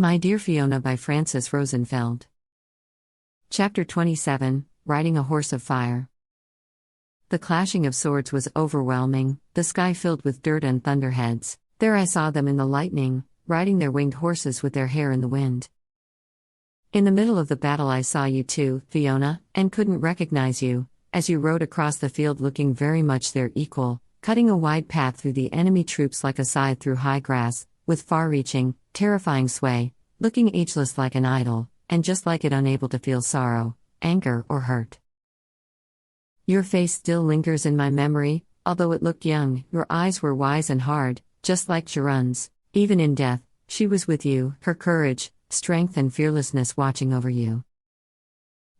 My Dear Fiona by Frances Rosenfeld. Chapter 27, Riding a Horse of Fire. The clashing of swords was overwhelming, the sky filled with dirt and thunderheads. There I saw them in the lightning, riding their winged horses with their hair in the wind. In the middle of the battle I saw you too, Fiona, and couldn't recognize you, as you rode across the field looking very much their equal, cutting a wide path through the enemy troops like a scythe through high grass, with far-reaching, terrifying sway, looking ageless like an idol, and just like it unable to feel sorrow, anger or hurt. Your face still lingers in my memory, although it looked young. Your eyes were wise and hard, just like Jorunn's. Even in death, she was with you, her courage, strength and fearlessness watching over you.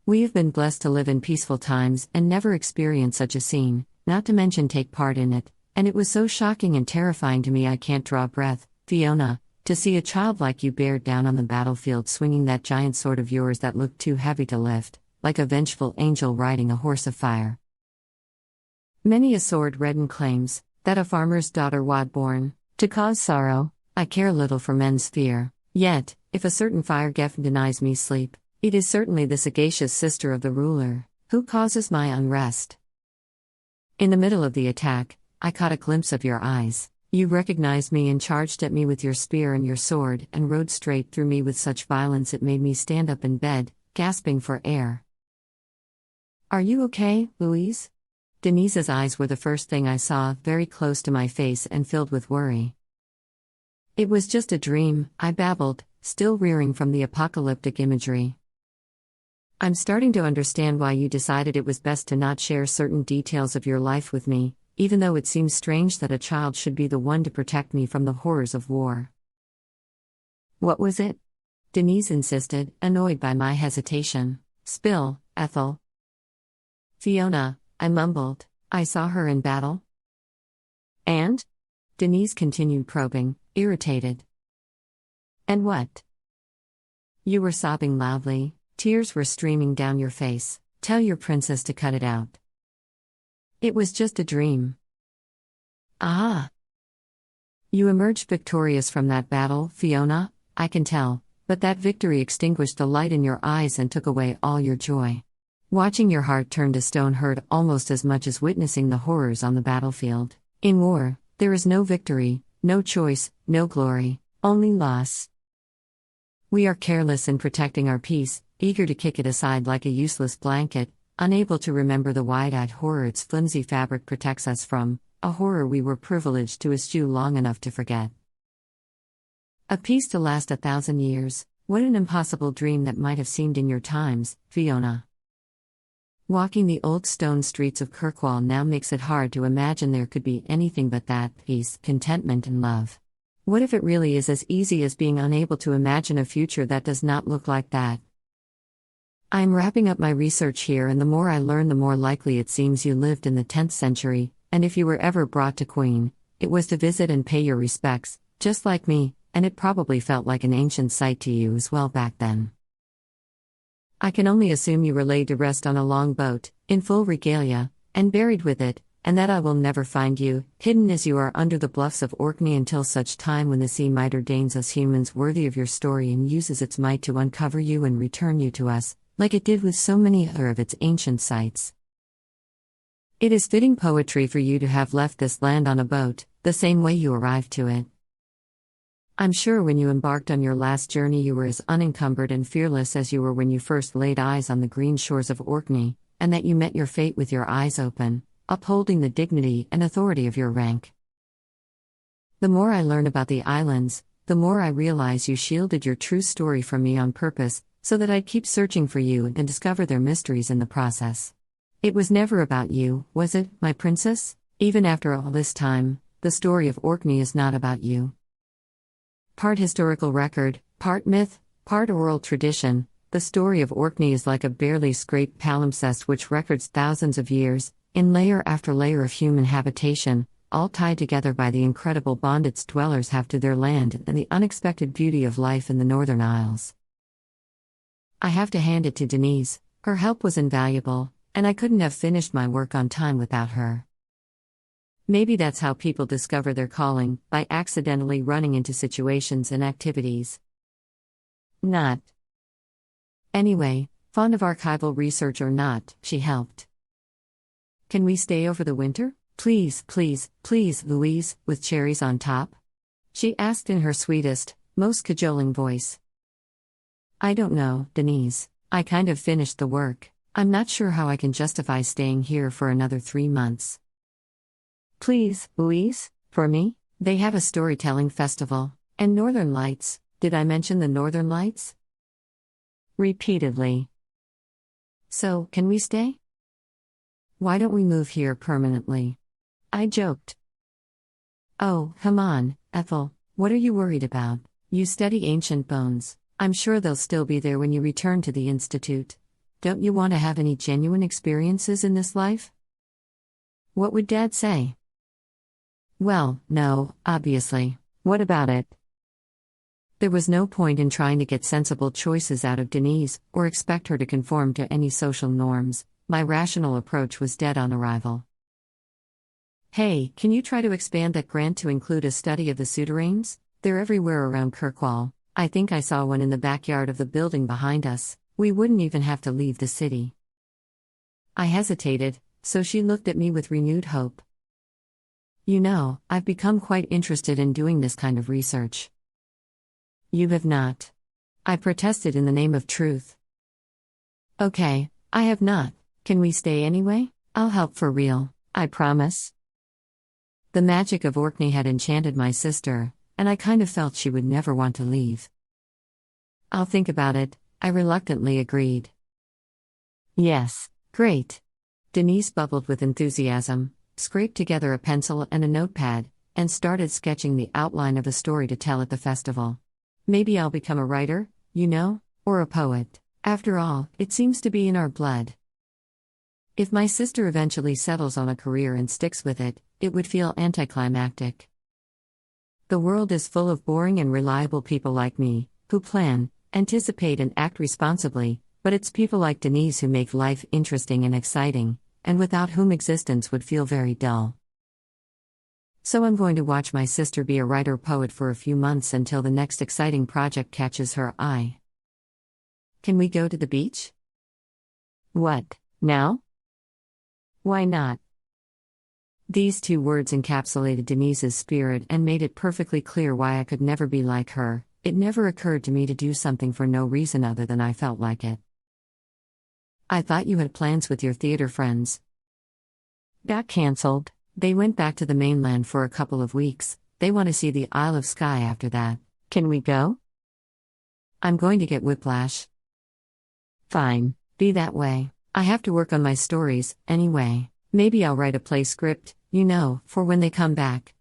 We have been blessed to live in peaceful times and never experience such a scene, not to mention take part in it, and it was so shocking and terrifying to me I can't draw breath, Fiona, to see a child like you bear down on the battlefield swinging that giant sword of yours that looked too heavy to lift, like a vengeful angel riding a horse of fire. Many a sword reddened claims, that a farmer's daughter wad born, to cause sorrow. I care little for men's fear, yet, if a certain fire geffen denies me sleep, it is certainly the sagacious sister of the ruler, who causes my unrest. In the middle of the attack, I caught a glimpse of your eyes. You recognized me and charged at me with your spear and your sword and rode straight through me with such violence it made me stand up in bed, gasping for air. Are you okay, Louise? Denise's eyes were the first thing I saw, very close to my face and filled with worry. It was just a dream, I babbled, still rearing from the apocalyptic imagery. I'm starting to understand why you decided it was best to not share certain details of your life with me, even though it seems strange that a child should be the one to protect me from the horrors of war. What was it? Denise insisted, annoyed by my hesitation. Spill, Ethel. Fiona, I mumbled. I saw her in battle. And? Denise continued probing, irritated. And what? You were sobbing loudly, tears were streaming down your face. Tell your princess to cut it out. It was just a dream. Ah! You emerged victorious from that battle, Fiona, I can tell, but that victory extinguished the light in your eyes and took away all your joy. Watching your heart turn to stone hurt almost as much as witnessing the horrors on the battlefield. In war, there is no victory, no choice, no glory, only loss. We are careless in protecting our peace, eager to kick it aside like a useless blanket, unable to remember the wide-eyed horror its flimsy fabric protects us from, a horror we were privileged to eschew long enough to forget. A peace to last 1,000 years, what an impossible dream that might have seemed in your times, Fiona. Walking the old stone streets of Kirkwall now makes it hard to imagine there could be anything but that peace, contentment and love. What if it really is as easy as being unable to imagine a future that does not look like that? I am wrapping up my research here, and the more I learn the more likely it seems you lived in the 10th century, and if you were ever brought to Queen, it was to visit and pay your respects, just like me, and it probably felt like an ancient sight to you as well back then. I can only assume you were laid to rest on a long boat, in full regalia, and buried with it, and that I will never find you, hidden as you are under the bluffs of Orkney until such time when the sea might ordains us humans worthy of your story and uses its might to uncover you and return you to us, like it did with so many other of its ancient sites. It is fitting poetry for you to have left this land on a boat, the same way you arrived to it. I'm sure when you embarked on your last journey you were as unencumbered and fearless as you were when you first laid eyes on the green shores of Orkney, and that you met your fate with your eyes open, upholding the dignity and authority of your rank. The more I learn about the islands, the more I realize you shielded your true story from me on purpose, so that I'd keep searching for you and discover their mysteries in the process. It was never about you, was it, my princess? Even after all this time, the story of Orkney is not about you. Part historical record, part myth, part oral tradition, the story of Orkney is like a barely scraped palimpsest which records thousands of years, in layer after layer of human habitation, all tied together by the incredible bond its dwellers have to their land and the unexpected beauty of life in the Northern Isles. I have to hand it to Denise, her help was invaluable, and I couldn't have finished my work on time without her. Maybe that's how people discover their calling, by accidentally running into situations and activities. Not. Anyway, fond of archival research or not, she helped. Can we stay over the winter? Please, please, please, Louise, with cherries on top? She asked in her sweetest, most cajoling voice. I don't know, Denise. I kind of finished the work. I'm not sure how I can justify staying here for another 3 months. Please, Louise, for me? They have a storytelling festival. And Northern Lights. Did I mention the Northern Lights? Repeatedly. So, can we stay? Why don't we move here permanently? I joked. Oh, come on, Ethel. What are you worried about? You study ancient bones. I'm sure they'll still be there when you return to the Institute. Don't you want to have any genuine experiences in this life? What would Dad say? Well, no, obviously. What about it? There was no point in trying to get sensible choices out of Denise, or expect her to conform to any social norms. My rational approach was dead on arrival. Hey, can you try to expand that grant to include a study of the souterrains? They're everywhere around Kirkwall. I think I saw one in the backyard of the building behind us. We wouldn't even have to leave the city. I hesitated, so she looked at me with renewed hope. You know, I've become quite interested in doing this kind of research. You have not. I protested in the name of truth. Okay, I have not. Can we stay anyway? I'll help for real, I promise. The magic of Orkney had enchanted my sister, and I kind of felt she would never want to leave. I'll think about it, I reluctantly agreed. Yes, great. Denise bubbled with enthusiasm, scraped together a pencil and a notepad, and started sketching the outline of a story to tell at the festival. Maybe I'll become a writer, you know, or a poet. After all, it seems to be in our blood. If my sister eventually settles on a career and sticks with it, it would feel anticlimactic. The world is full of boring and reliable people like me, who plan, anticipate and act responsibly, but it's people like Denise who make life interesting and exciting, and without whom existence would feel very dull. So I'm going to watch my sister be a writer-poet for a few months until the next exciting project catches her eye. Can we go to the beach? What, now? Why not? These 2 words encapsulated Denise's spirit and made it perfectly clear why I could never be like her. It never occurred to me to do something for no reason other than I felt like it. I thought you had plans with your theater friends. Got cancelled. They went back to the mainland for a couple of weeks. They want to see the Isle of Skye after that. Can we go? I'm going to get whiplash. Fine, be that way. I have to work on my stories, anyway. Maybe I'll write a play script, you know, for when they come back.